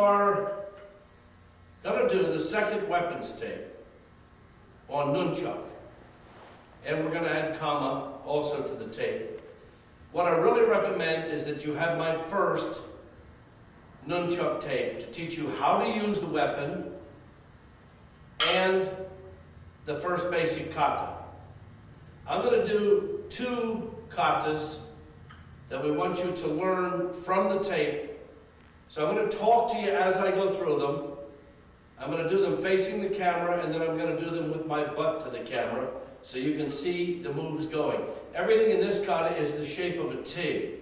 are going to do the second weapons tape on Nunchuck. And we're going to add comma also to the tape. What I really recommend is that you have my first Nunchuck tape to teach you how to use the weapon and the first basic kata. I'm going to do 2 katas that we want you to learn from the tape. So I'm going to talk to you as I go through them. I'm going to do them facing the camera, and then I'm going to do them with my butt to the camera so you can see the moves going. Everything in this kata is the shape of a T,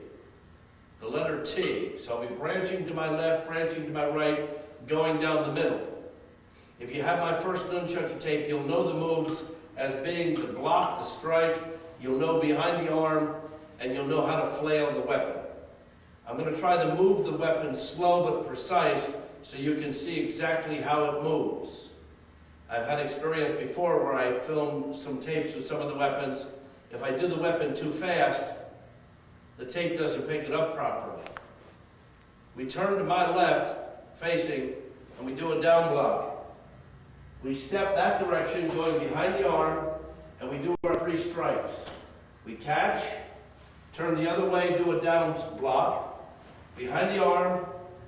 the letter T. So I'll be branching to my left, branching to my right, going down the middle. If you have my first Nunchuck tape, you'll know the moves as being the block, the strike, you'll know behind the arm, and you'll know how to flail the weapon. I'm going to try to move the weapon slow but precise so you can see exactly how it moves. I've had experience before where I filmed some tapes with some of the weapons. If I do the weapon too fast, the tape doesn't pick it up properly. We turn to my left, facing, and we do a down block. We step that direction, going behind the arm, and we do our 3 strikes. We catch, turn the other way, do a down block, behind the arm,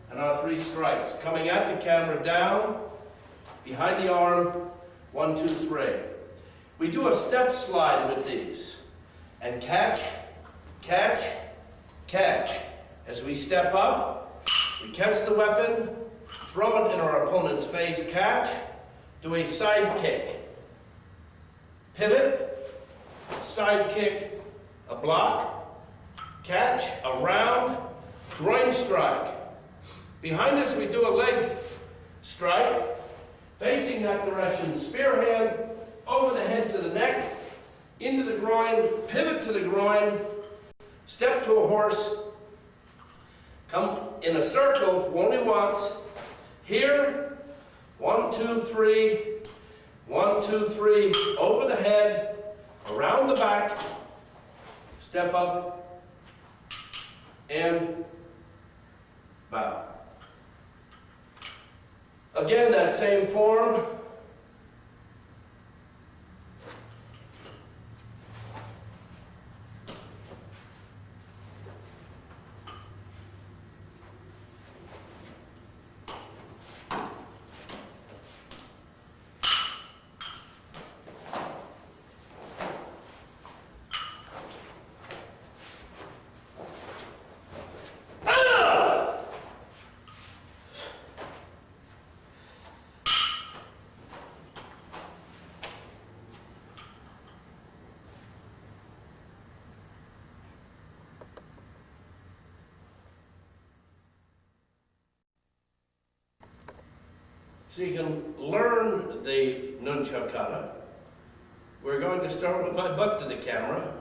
and our 3 strikes. Coming at the camera, down, behind the arm, 1, 2, 3. We do a step slide with these, and catch, catch, catch. As we step up, we catch the weapon, throw it in our opponent's face, catch, do a side kick, pivot, side kick, a block, catch, a round, groin strike. Behind us we do a leg strike, facing that direction, spear hand, over the head to the neck, into the groin, pivot to the groin, step to a horse, come in a circle only once, here, 1, 2, 3, 1, 2, 3, over the head, around the back, step up, and bow. Again, that same form. So you can learn the Nunchuck kata. We're going to start with my butt to the camera,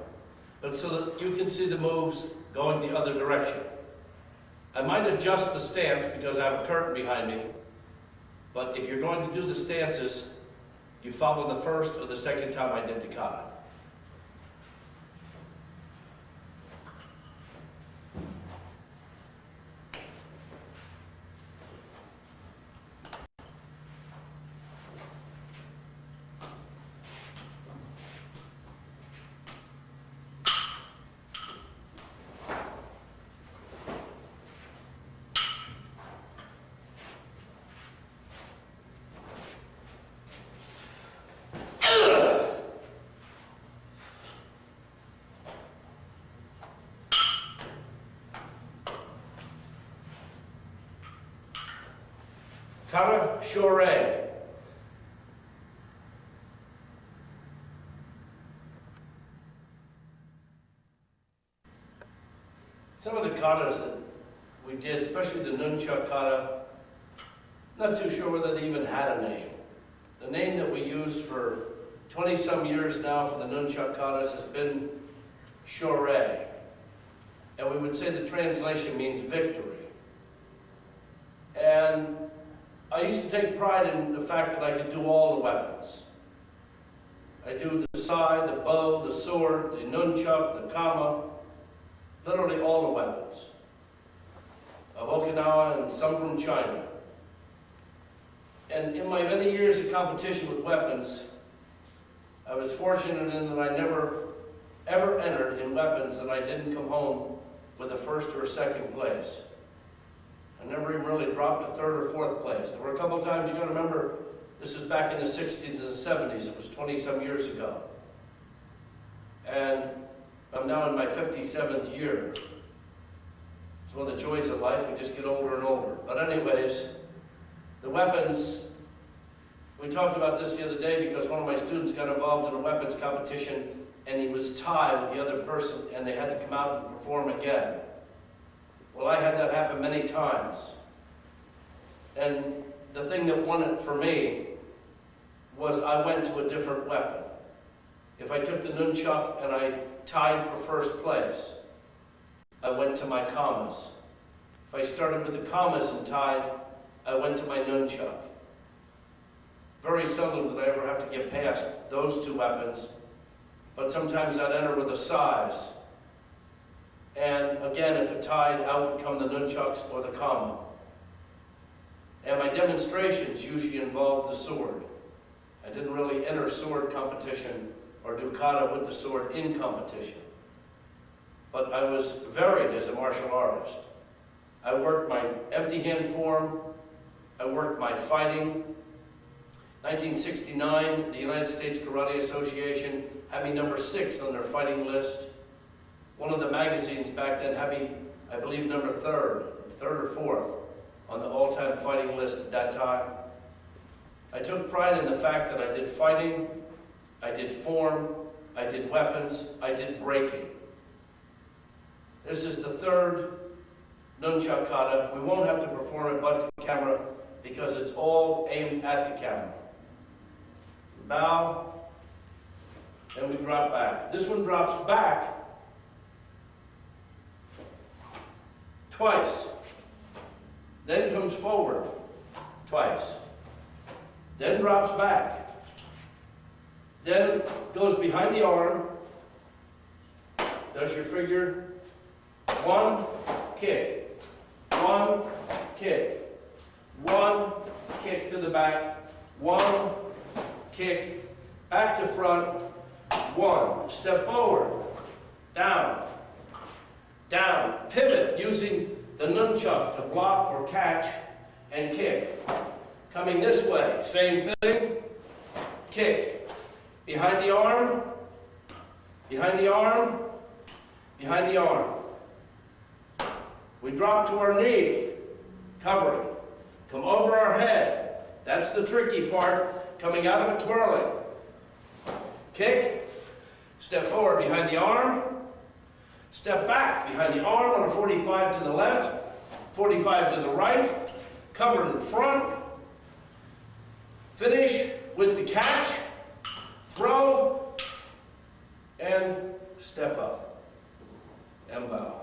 but so that you can see the moves going the other direction. I might adjust the stance because I have a curtain behind me, but if you're going to do the stances, you follow the first or the second time I did the kata. Kata Shorei. Some of the katas that we did, especially the Nunchuck kata, not too sure whether they even had a name. The name that we used for 20-some years now for the Nunchuck katas has been Shorei. And we would say the translation means victory. And I used to take pride in the fact that I could do all the weapons. I do the sai, the bow, the sword, the nunchuck, the kama, literally all the weapons of Okinawa and some from China. And in my many years of competition with weapons, I was fortunate in that I never ever entered in weapons that I didn't come home with a first or a second place. I never even really dropped a third or fourth place. There were a couple of times, you gotta remember, this was back in the 60s and the 70s, it was 20-some years ago. And I'm now in my 57th year. It's one of the joys of life, we just get older and older. But anyways, the weapons, we talked about this the other day because one of my students got involved in a weapons competition and he was tied with the other person and they had to come out and perform again. Well, I had that happen many times. And the thing that won it for me was I went to a different weapon. If I took the Nunchuck and I tied for first place, I went to my commas. If I started with the commas and tied, I went to my Nunchuck. Very seldom did I ever have to get past those two weapons, but sometimes I'd enter with a size. And again, if it tied, out would come the Nunchucks or the comma. And my demonstrations usually involved the sword. I didn't really enter sword competition or do kata with the sword in competition. But I was varied as a martial artist. I worked my empty hand form, I worked my fighting. 1969, the United States Karate Association had me number 6 on their fighting list. One of the magazines back then had me, I believe, number 3rd or 4th on the all-time fighting list at that time. I took pride in the fact that I did fighting, I did form, I did weapons, I did breaking. This is the 3rd Nunchuck kata. We won't have to perform it but to camera because it's all aimed at the camera. Bow, and we drop back. This one drops back twice, then comes forward twice, then drops back, then goes behind the arm, does your figure, 1 kick, 1 kick, 1 kick to the back, 1 kick, back to front, 1, step forward, down, down, pivot using the Nunchuck to block or catch and kick. Coming this way, same thing, kick, behind the arm, behind the arm, behind the arm. We drop to our knee, covering, come over our head. That's the tricky part. Coming out of it, twirling. Kick, step forward behind the arm, step back behind the arm on a 45 to the left, 45 to the right, cover to the front, finish with the catch, throw, and step up, and bow.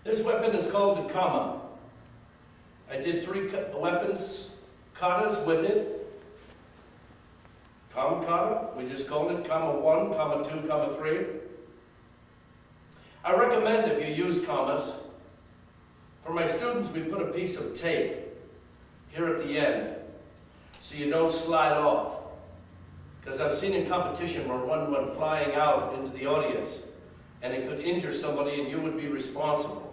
This weapon is called the kama. I did 3 weapons, katas with it. Kama kata, we just called it kama 1, kama 2, kama 3. I recommend if you use kamas, for my students we put a piece of tape here at the end so you don't slide off. Because I've seen in competition where one went flying out into the audience and it could injure somebody and you would be responsible.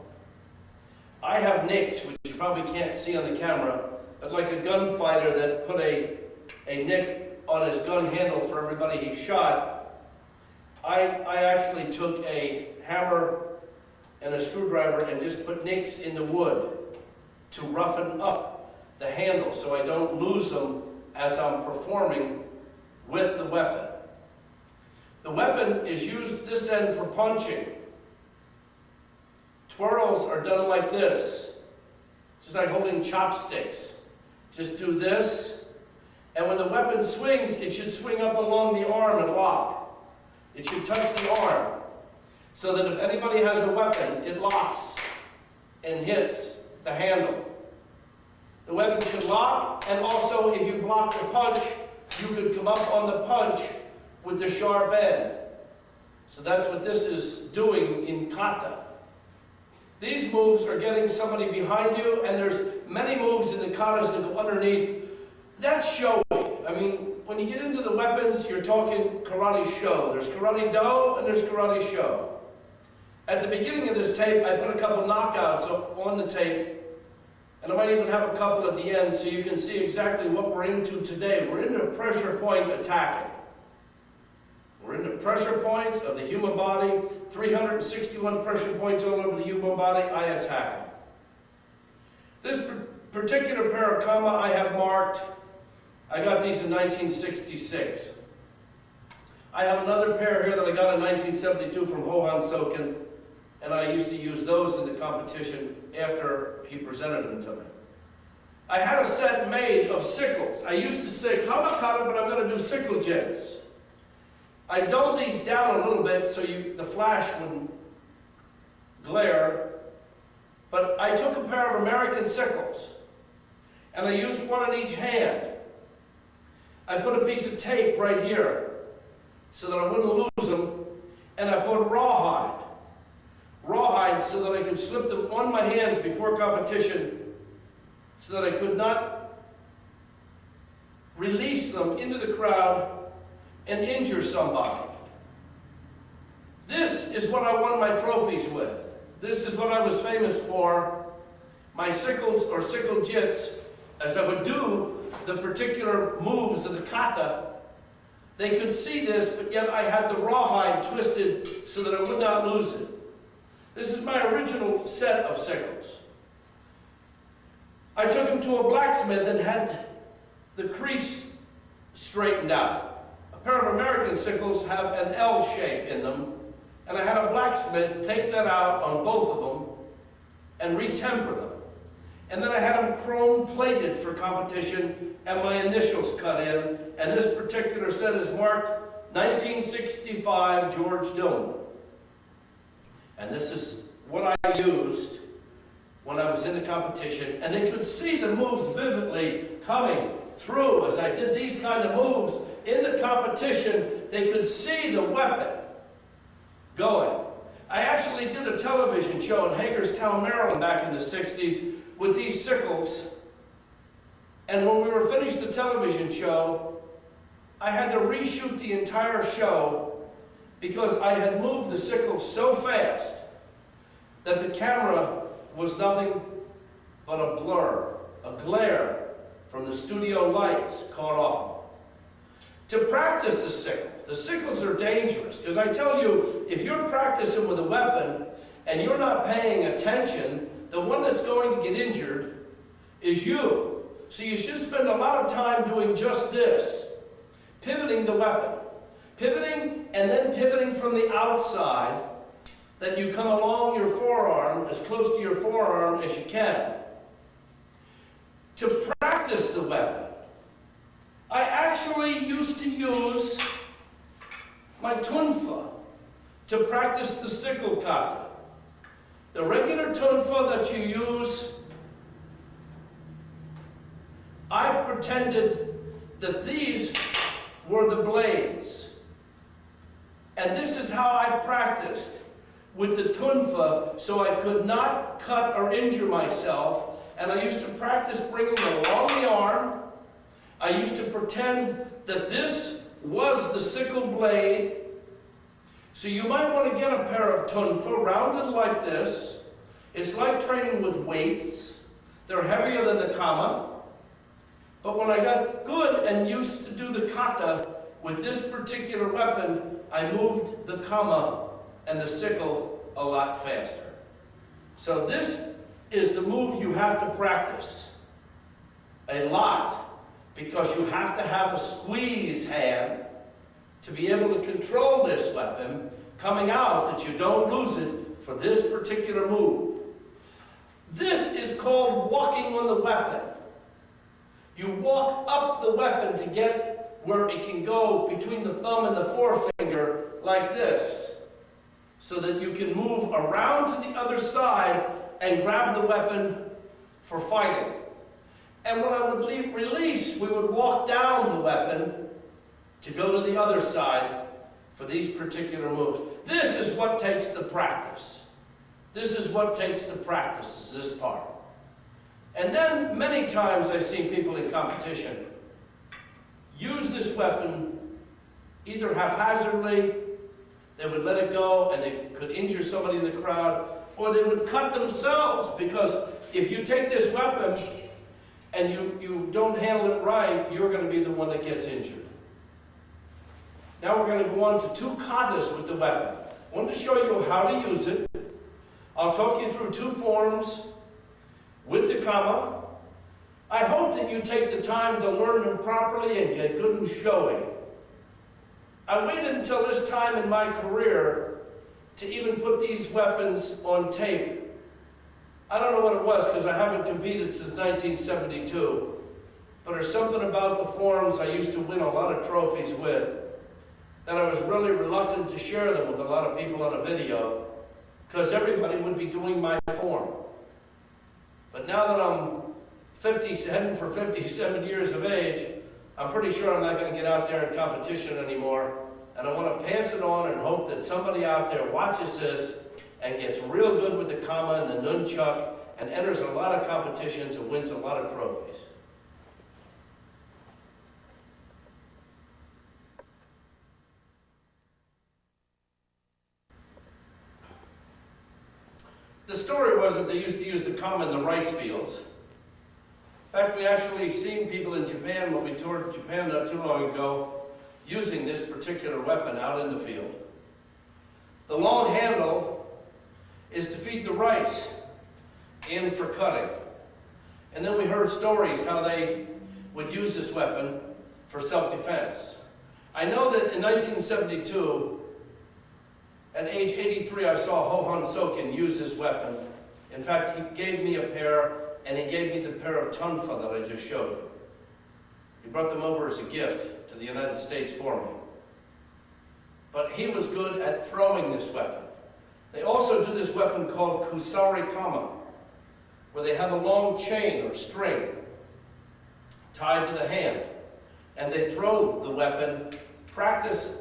I have nicks, which you probably can't see on the camera, but like a gunfighter that put a nick on his gun handle for everybody he shot, I actually took a hammer and a screwdriver and just put nicks in the wood to roughen up the handle so I don't lose them as I'm performing with the weapon. The weapon is used this end for punching. Twirls are done like this, just like holding chopsticks. Just do this, and when the weapon swings, it should swing up along the arm and lock. It should touch the arm, so that if anybody has a weapon, it locks and hits the handle. The weapon should lock, and also if you block the punch, you could come up on the punch with the sharp end. So that's what this is doing in kata. These moves are getting somebody behind you, and there's many moves in the katas that go underneath. That's showy. I mean, when you get into the weapons, you're talking karate show. There's karate do and there's karate show. At the beginning of this tape, I put a couple knockouts on the tape, and I might even have a couple at the end so you can see exactly what we're into today. We're into pressure point attacking. We're into pressure points of the human body, 361 pressure points all over the human body. I attack them. This particular pair of kama I have marked. I got these in 1966. I have another pair here that I got in 1972 from Hohan Soken, and I used to use those in the competition after he presented them to me. I had a set made of sickles. I used to say kama kata, but I'm going to do sickle jets. I dulled these down a little bit so the flash wouldn't glare, but I took a pair of American sickles, and I used one in each hand. I put a piece of tape right here so that I wouldn't lose them, and I put rawhide so that I could slip them on my hands before competition so that I could not release them into the crowd and injure somebody. This is what I won my trophies with. This is what I was famous for. My sickles or sickle jits, as I would do the particular moves of the kata, they could see this, but yet I had the rawhide twisted so that I would not lose it. This is my original set of sickles. I took them to a blacksmith and had the crease straightened out. A pair of American sickles have an L shape in them, and I had a blacksmith take that out on both of them and retemper them. And then I had them chrome plated for competition and my initials cut in, and this particular set is marked 1965 George Dillman. And this is what I used when I was in the competition, and they could see the moves vividly coming through as I did these kind of moves in the competition. They could see the weapon going. I actually did a television show in Hagerstown, Maryland back in the 60s with these sickles, and when we were finished the television show, I had to reshoot the entire show because I had moved the sickles so fast that the camera was nothing but a blur, a glare from the studio lights caught off them. To practice the sickles are dangerous, because I tell you, if you're practicing with a weapon and you're not paying attention, the one that's going to get injured is you. So you should spend a lot of time doing just this, pivoting the weapon. Pivoting and then pivoting from the outside, that you come along your forearm, as close to your forearm as you can. To practice the weapon, I actually used to use my tunfa to practice the sickle kata. The regular tunfa that you use, I pretended that these were the blades. And this is how I practiced with the tunfa, so I could not cut or injure myself. And I used to practice bringing it along the arm. I used to pretend that this was the sickle blade. So you might want to get a pair of tunfa rounded like this. It's like training with weights. They're heavier than the kama. But when I got good and used to do the kata with this particular weapon, I moved the kama and the sickle a lot faster. So this is the move you have to practice a lot, because you have to have a squeeze hand to be able to control this weapon coming out, that you don't lose it for this particular move. This is called walking on the weapon. You walk up the weapon to get where it can go between the thumb and the forefinger like this, so that you can move around to the other side and grab the weapon for fighting. And when I would release, we would walk down the weapon to go to the other side for these particular moves. This is what takes the practice. This is what takes the practice, is this part. And then many times I see people in competition use this weapon either haphazardly, they would let it go and it could injure somebody in the crowd, or they would cut themselves, because if you take this weapon and you don't handle it right, you're going to be the one that gets injured. Now we're going to go on to 2 katas with the weapon. I want to show you how to use it. I'll talk you through 2 forms with the kama. I hope that you take the time to learn them properly and get good and showy. I waited until this time in my career to even put these weapons on tape. I don't know what it was, because I haven't competed since 1972. But there's something about the forms I used to win a lot of trophies with that I was really reluctant to share them with a lot of people on a video, because everybody would be doing my form. But now that I'm heading for 57 years of age, I'm pretty sure I'm not going to get out there in competition anymore. And I want to pass it on and hope that somebody out there watches this and gets real good with the kama and the nunchuck and enters a lot of competitions and wins a lot of trophies. The story was that they used to use the kama in the rice fields. In fact, we actually seen people in Japan, when we toured Japan not too long ago, using this particular weapon out in the field. The long handle is to feed the rice in for cutting. And then we heard stories how they would use this weapon for self-defense. I know that in 1972, at age 83, I saw Hohan Soken use this weapon. In fact, he gave me a pair, and he gave me the pair of tunfa that I just showed you. He brought them over as a gift to the United States for me. But he was good at throwing this weapon. They also do this weapon called kusari kama, where they have a long chain or string tied to the hand, and they throw the weapon. Practice.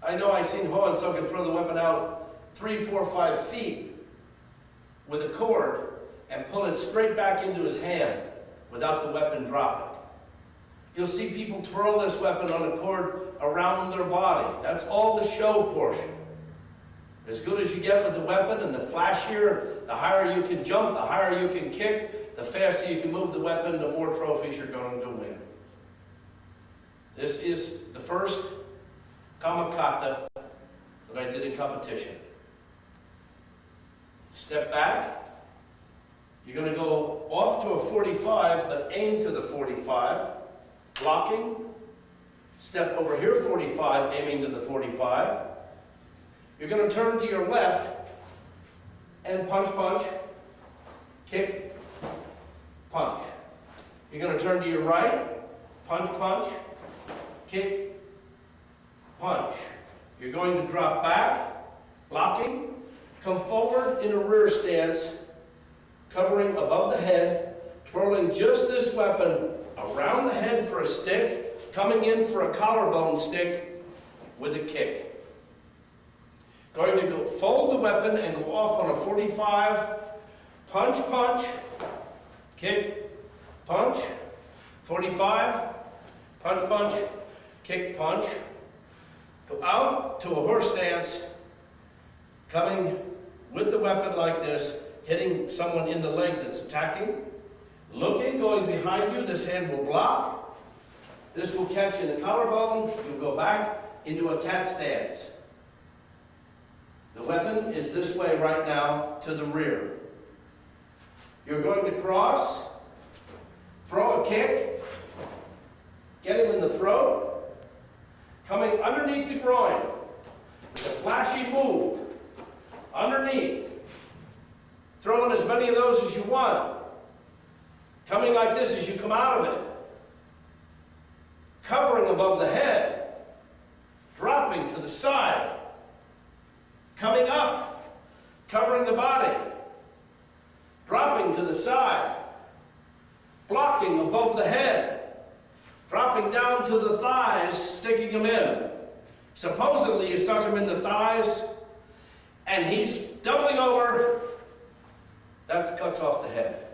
I know I've seen Hohan Soken throw the weapon out 3, 4, 5 feet with a cord and pull it straight back into his hand without the weapon dropping. You'll see people twirl this weapon on a cord around their body. That's all the show portion. As good as you get with the weapon and the flashier, the higher you can jump, the higher you can kick, the faster you can move the weapon, the more trophies you're going to win. This is the first kama kata that I did in competition. Step back. You're going to go off to a 45, but aim to the 45. Blocking. Step over here, 45, aiming to the 45. You're going to turn to your left and punch, punch, kick, punch. You're going to turn to your right, punch, punch, kick, punch. You're going to drop back, blocking, come forward in a rear stance, covering above the head, twirling just this weapon around the head for a stick, coming in for a collarbone stick with a kick. Going to go fold the weapon and go off on a 45, punch, punch, kick, punch, 45, punch, punch, kick, punch. Go out to a horse stance, coming with the weapon like this, hitting someone in the leg that's attacking. Looking, going behind you, this hand will block. This will catch in the collarbone. You'll go back into a cat stance. The weapon is this way right now to the rear. You're going to cross, throw a kick, get him in the throat, coming underneath the groin. It's a flashy move. Underneath. Throwing as many of those as you want. Coming like this as you come out of it. Covering above the head. Dropping to the side. Coming up. Covering the body. Dropping to the side. Blocking above the head. Dropping down to the thighs, sticking them in. Supposedly, you stuck him in the thighs, and he's doubling over. That cuts off the head.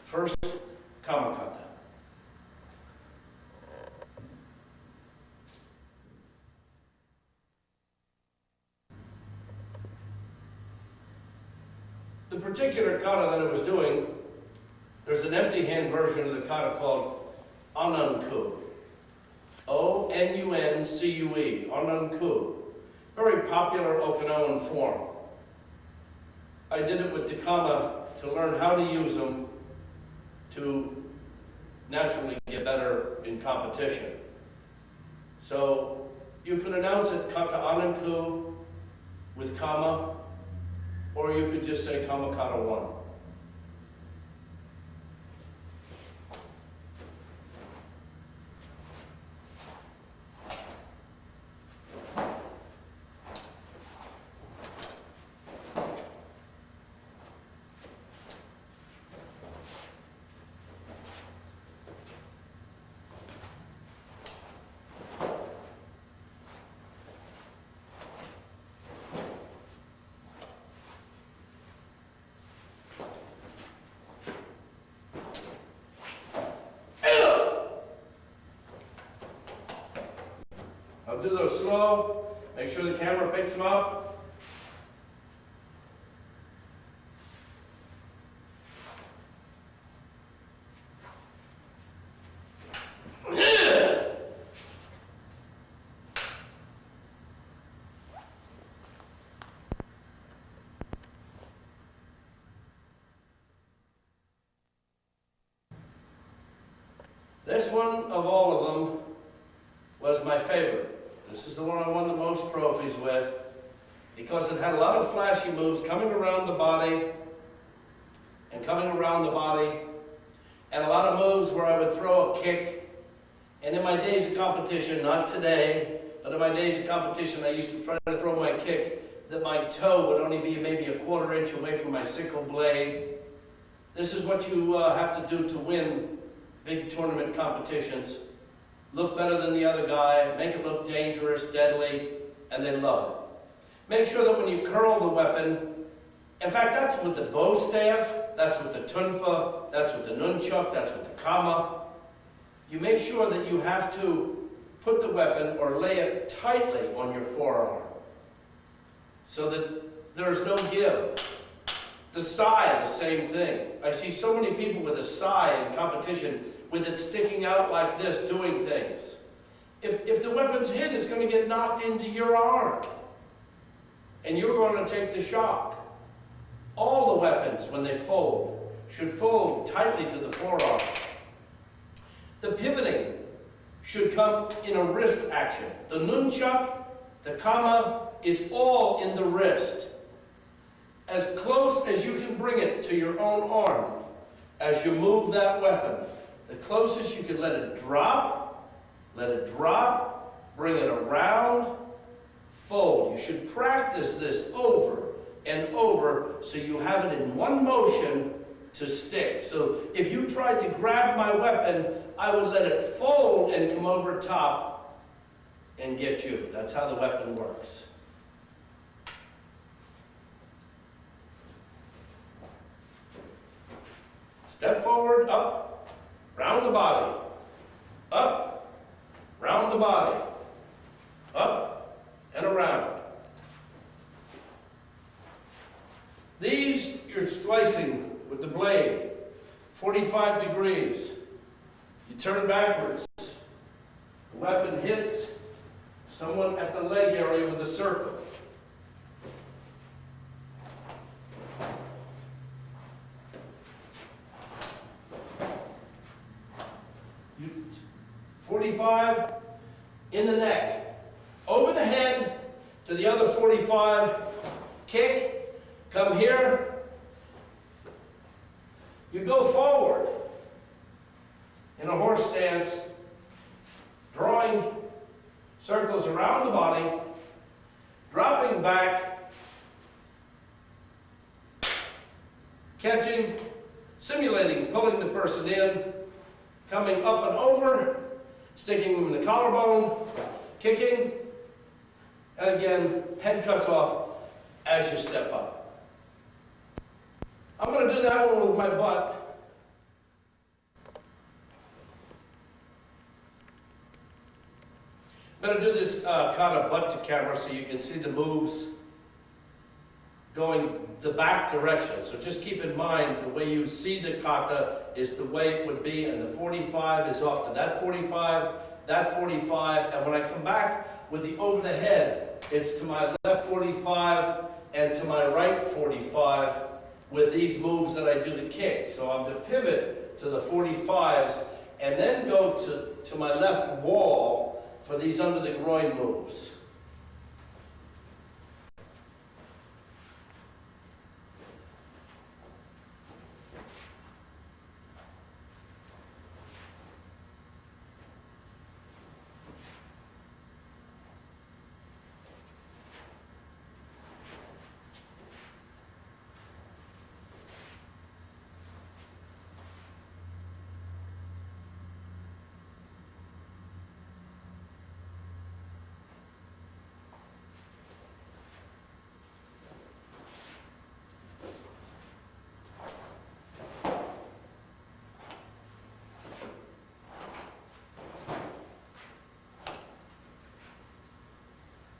First, kata. The particular kata that I was doing, there's an empty hand version of the kata called Onunku. O-N-U-N-C-U-E, Onunku. Very popular Okinawan form. I did it with the kama to learn how to use them to naturally get better in competition. So you could announce it kata Onunku with kama, or you could just say kama kata 1. I'll do those slow, make sure the camera picks them up. This one of all of them was my favorite. This is the one I won the most trophies with because it had a lot of flashy moves coming around the body and coming around the body, and a lot of moves where I would throw a kick. And in my days of competition, not today, but in my days of competition, I used to try to throw my kick that my toe would only be maybe a quarter inch away from my sickle blade. This is what you have to do to win big tournament competitions. Look better than the other guy, make it look dangerous, deadly, and they love it. Make sure that when you curl the weapon, in fact, that's with the bow staff, that's with the tunfa, that's with the nunchuck, that's with the kama. You make sure that you have to put the weapon or lay it tightly on your forearm so that there's no give. The sai, the same thing. I see so many people with a sai in competition with it sticking out like this, doing things. If the weapon's hit, it's going to get knocked into your arm. And you're going to take the shock. All the weapons, when they fold, should fold tightly to the forearm. The pivoting should come in a wrist action. The nunchuck, the kama, it's all in the wrist. As close as you can bring it to your own arm as you move that weapon. The closest you can let it drop, bring it around, fold. You should practice this over and over so you have it in one motion to stick. So if you tried to grab my weapon, I would let it fold and come over top and get you. That's how the weapon works. Step forward, up, round the body, up, round the body, up, and around. These you're slicing with the blade, 45 degrees. You turn backwards. The weapon hits someone at the leg area with a circle. You 45 in the neck. Over the head to the other 45. Kick. Come here. You go forward in a horse stance, drawing circles around the body, dropping back, catching, simulating pulling the person in, coming up and over, sticking them in the collarbone, kicking, and again, head cuts off as you step up. I'm going to do that one with my butt. I'm going to do this kata butt to camera so you can see the moves going the back direction. So just keep in mind the way you see the kata is the way it would be, and the 45 is off to that 45, and when I come back with the over the head, it's to my left 45 and to my right 45 with these moves that I do the kick. So I'm to pivot to the 45s and then go to my left wall for these under the groin moves.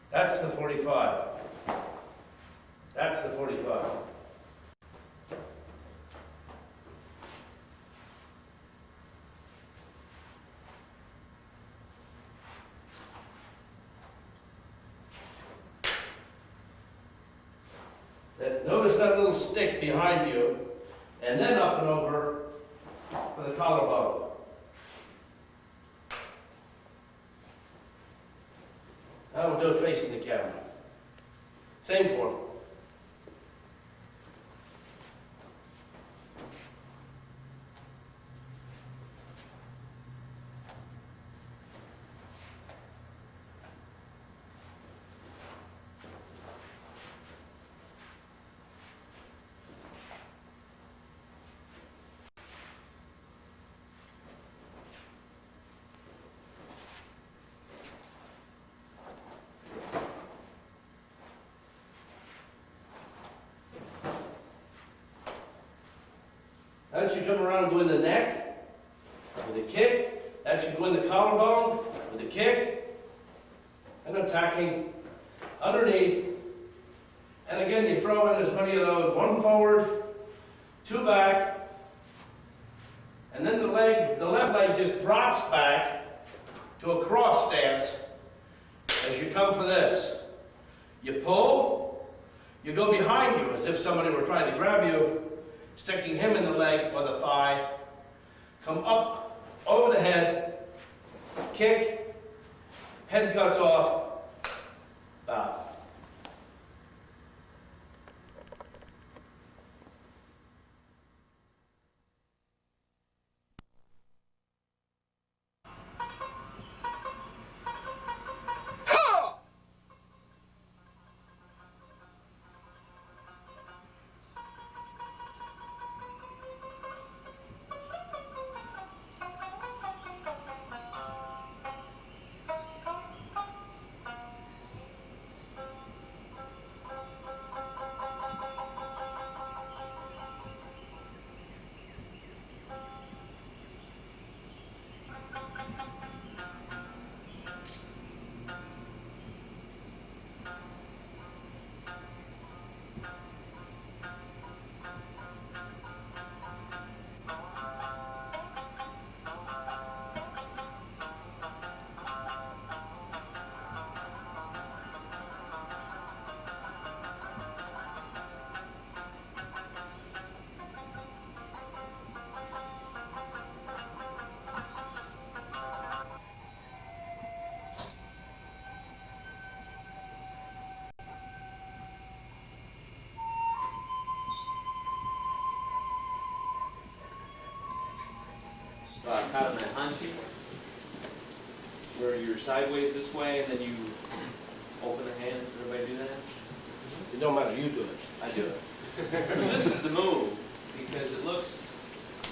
That's the 45. That's the 45. Then notice that little stick behind you, and then up and over for the collarbone. Now we'll do it facing the camera. Same form. That should come around and go in the neck with a kick. That should go in the collarbone with a kick. And attacking underneath. And again, you throw in as many of those. One forward, two back. And then the left leg just drops back to a cross stance as you come for this. You pull, you go behind you as if somebody were trying to grab you, sticking him in the leg or the thigh, come up over the head, kick, head cuts off, bow. Kata hanchi, where you're sideways this way and then you open the hand. Does everybody do that? It don't matter, you do it. I do it. This is the move because it looks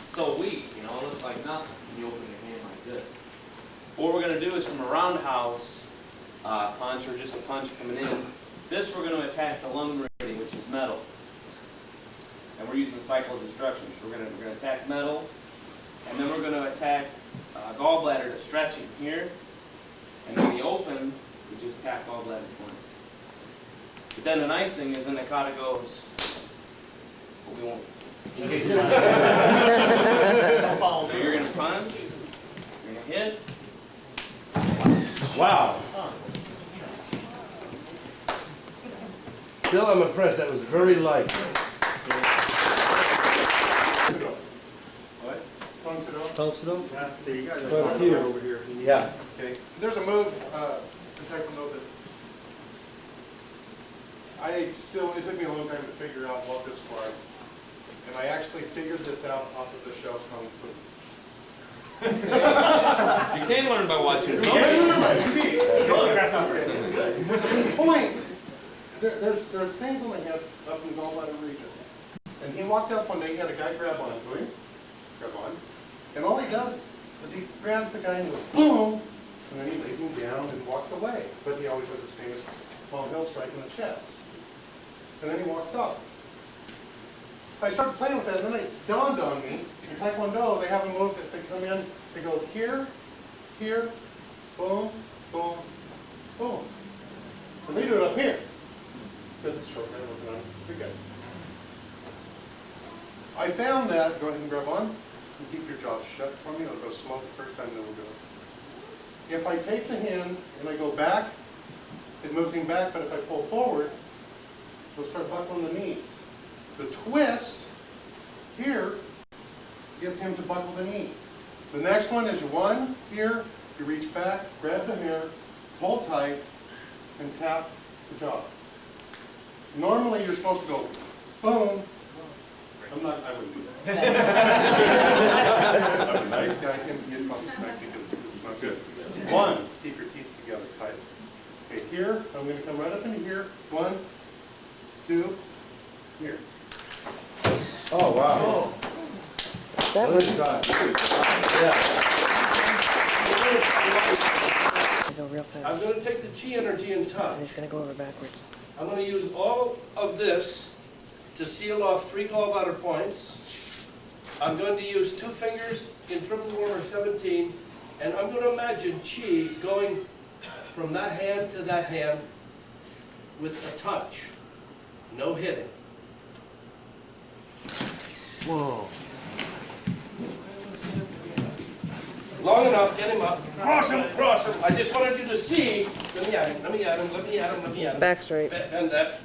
so weak, you know, it looks like nothing when you open your hand like this. What we're going to do is from a roundhouse, punch or just a punch coming in. This we're going to attack the lung meridian, which is metal. And we're using a cycle of destruction. So we're going to attack metal, and then we're going to attack gallbladder to stretching here. And then the open, we just tap gallbladder point. But then the nice thing is, then the kata goes, but we won't. So you're going to punch, you're going to hit. Wow. Bill, I'm impressed. That was very light. What? Tungsten? Yeah, so you guys Quite a are few. over here. Yeah. Okay. There's a move, in Taekwondo that it took me a long time to figure out what this was. And I actually figured this out off of the show Kung Fu. You can learn by watching TV. There's a point. There's things on the head up in the gallbladder region. And he walked up one day, he had a guy grab onto him, and all he does is he grabs the guy and goes, boom, and then he lays him down and walks away. But he always has his famous palm heel strike in the chest. And then he walks off. I started playing with that, and then it dawned on me, in Taekwondo, they have a move that they come in, they go here, here, boom, boom, boom. And they do it up here. Because it's short, I'm working on it. You're good. I found that, go ahead and grab on, and keep your jaw shut for me. I'll go slow the first time, then we'll do it. If I take the hand and I go back, it moves him back, but if I pull forward, we'll start buckling the knees. The twist here gets him to buckle the knee. The next one is one here, you reach back, grab the hair, pull tight, and tap the jaw. Normally you're supposed to go boom. I wouldn't do that. I'm a nice guy, he'd probably smack you because it's not good. One, keep your teeth together tight. Okay, here, I'm going to come right up into here. One, two, here. Oh, wow. That was go real fast. I'm going to take the chi energy and touch. And he's going to go over backwards. I'm going to use all of this to seal off 3 gallbladder points. I'm going to use 2 fingers in triple warmer 17, and I'm going to imagine chi going from that hand to that hand with a touch, no hitting. Whoa. Long enough, get him up. Cross him, cross him. I just wanted you to see. Let me at him, let me at him, let me at him, let me at him. Back straight. And that.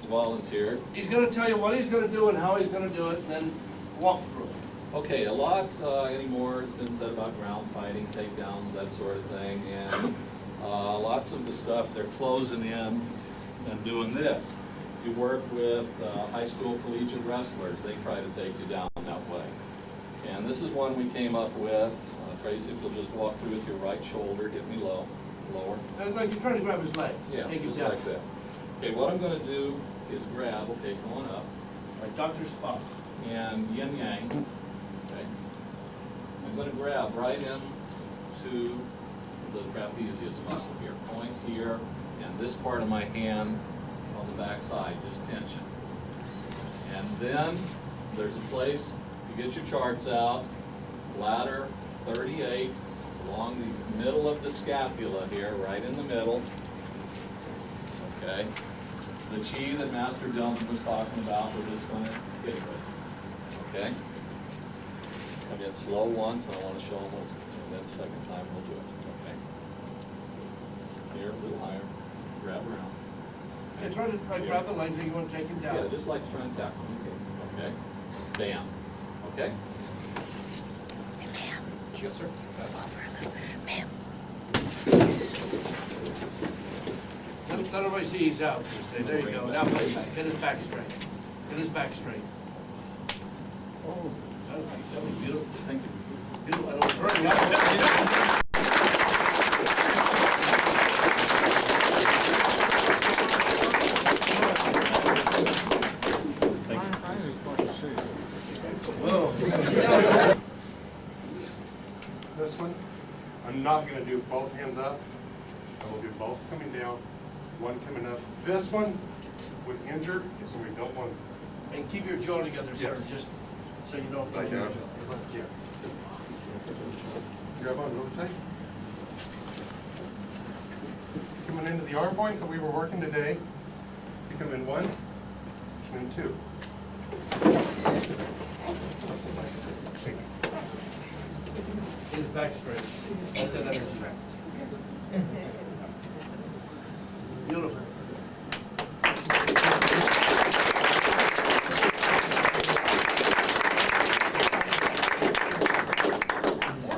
Volunteer. He's going to tell you what he's going to do and how he's going to do it, and then walk through it. Okay, a lot anymore has been said about ground fighting, takedowns, that sort of thing, and lots of the stuff they're closing in and doing this. If you work with high school collegiate wrestlers, they try to take you down that way. And this is one we came up with. Tracy, if you'll just walk through with your right shoulder, hit me low, lower. Like you're trying to grab his legs. Yeah, Take him just down. like that. Okay, what I'm going to do is grab, okay, come on up, Like Dr. Spock. and yin yang. Okay. I'm going to grab right into the trapezius muscle here. Point here, and this part of my hand on the back side, just pinching. And then there's a place, if you get your charts out, ladder 38, it's along the middle of the scapula here, right in the middle. Okay. The chi that Master Dillman was talking about, we're just going to get it with. Okay? Come in slow once, and I want to show them what's, and then second time we'll do it. Okay? Here, a little higher. Grab around. And try to grab the legs and you want to take him down. Yeah, just like trying to tackle him. Okay? Bam. Okay? Ma'am, Yes, sir. over a little. Ma'am. Let everybody see he's out. Just say, there you go. Now play back. Get his back straight. Get his back straight. Oh, that was beautiful. Thank you. Beautiful. That was very nice. Thank you. Whoa. this one, I'm not gonna do both hands up. I will do both coming down, one coming up. This one would injure, so we don't want. And keep your jaw together, sir, Yes. just so you don't injure your jaw. Yeah. Grab on really tight. Coming into the arm points that we were working today, you come in one, and then two. Get his back straight. Let that energy back. Beautiful.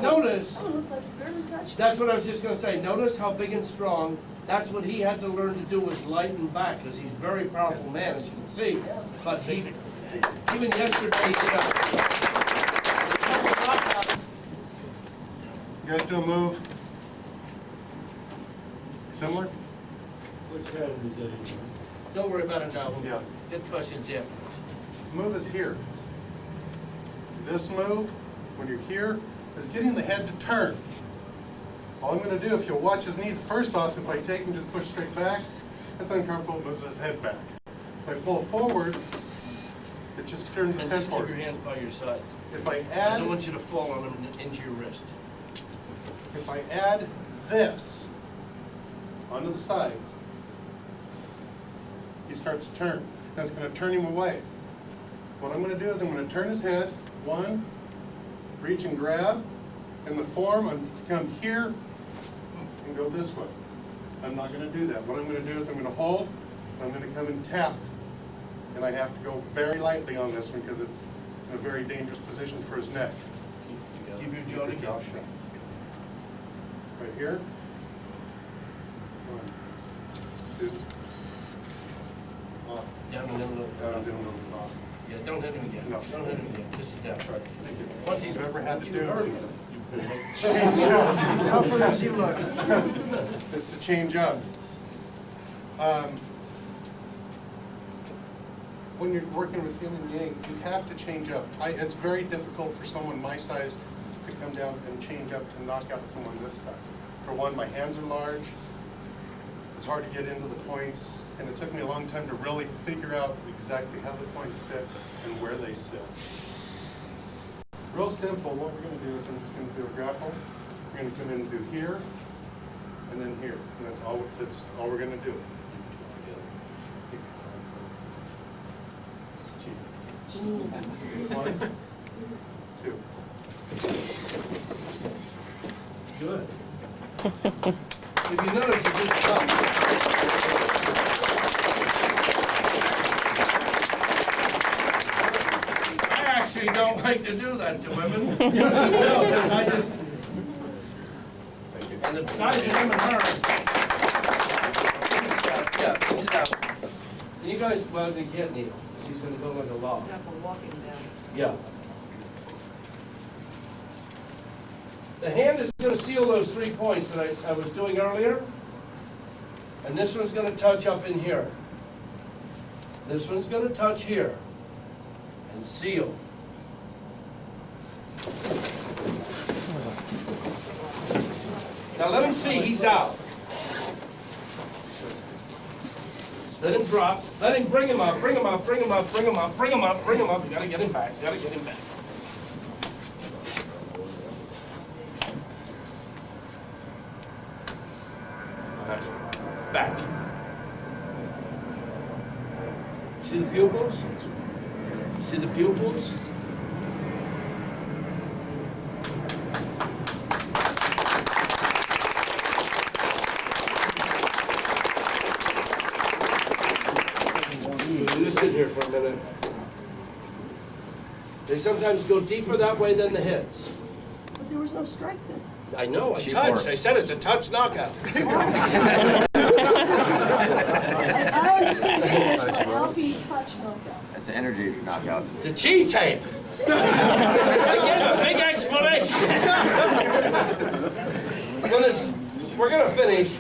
Notice, that's what I was just gonna say, notice how big and strong, that's what he had to learn to do was lighten back, because he's a very powerful man, as you can see. But he, even yesterday, You guys do a move similar? don't worry about it now. Yeah. Get questions afterwards. Move is here. This move, when you're here, is getting the head to turn. All I'm going to do, if you'll watch his knees, first off, if I take and just push straight back, that's uncomfortable, it moves his head back. If I pull forward, it just turns his And head just keep forward. your hands by your side. If I I add, don't want you to fall on him and injure your wrist. if I add this onto the sides, he starts to turn. That's going to turn him away. What I'm going to do is I'm going to turn his head, one, reach and grab. In the form, I'm to come here and go this way. I'm not going to do that. What I'm going to do is I'm going to hold, I'm going to come and tap. And I have to go very lightly on this one because it's in a very dangerous position for his neck. Keep your jaw together. Right here. 1, 2. Off. Down and then a little. Down and then a little bit off. Yeah, don't hit him again. No. Don't hit him again. Just sit down. Thank you. Once he's I've ever had to you do hurt him. change up. He's tougher as he looks. Is to change up. When you're working with yin and yang, you have to change up. It's very difficult for someone my size to come down and change up to knock out someone this size. For one, my hands are large. It's hard to get into the points, and it took me a long time to really figure out exactly how the points sit and where they sit. Real simple, what we're going to do is I'm just going to do a grapple. We're going to come in and do here, and then here. And that's all we're going to do. One, two. Good. If you notice, it just comes. I actually don't like to do that to women. No, I just. And the size of him and her. Yeah, sit down. You guys, well, you can't kneel. She's gonna go like a log. Yeah. The hand is going to seal those 3 points that I was doing earlier. And this one's going to touch up in here. This one's going to touch here. And seal. Now let him see he's out. Let him drop. Let him bring him up, bring him up, bring him up, bring him up, bring him up, bring him up. You gotta get him back. You gotta get him back. Back. See the pupils? See the pupils? Just sit here for a minute. They sometimes go deeper that way than the hits. But there was no strike then. I know, I touched. I said it's a touch knockout. I understand this, but how can you touch knockout? It's an energy knockout. The G tape. I get a big explanation. We're gonna finish.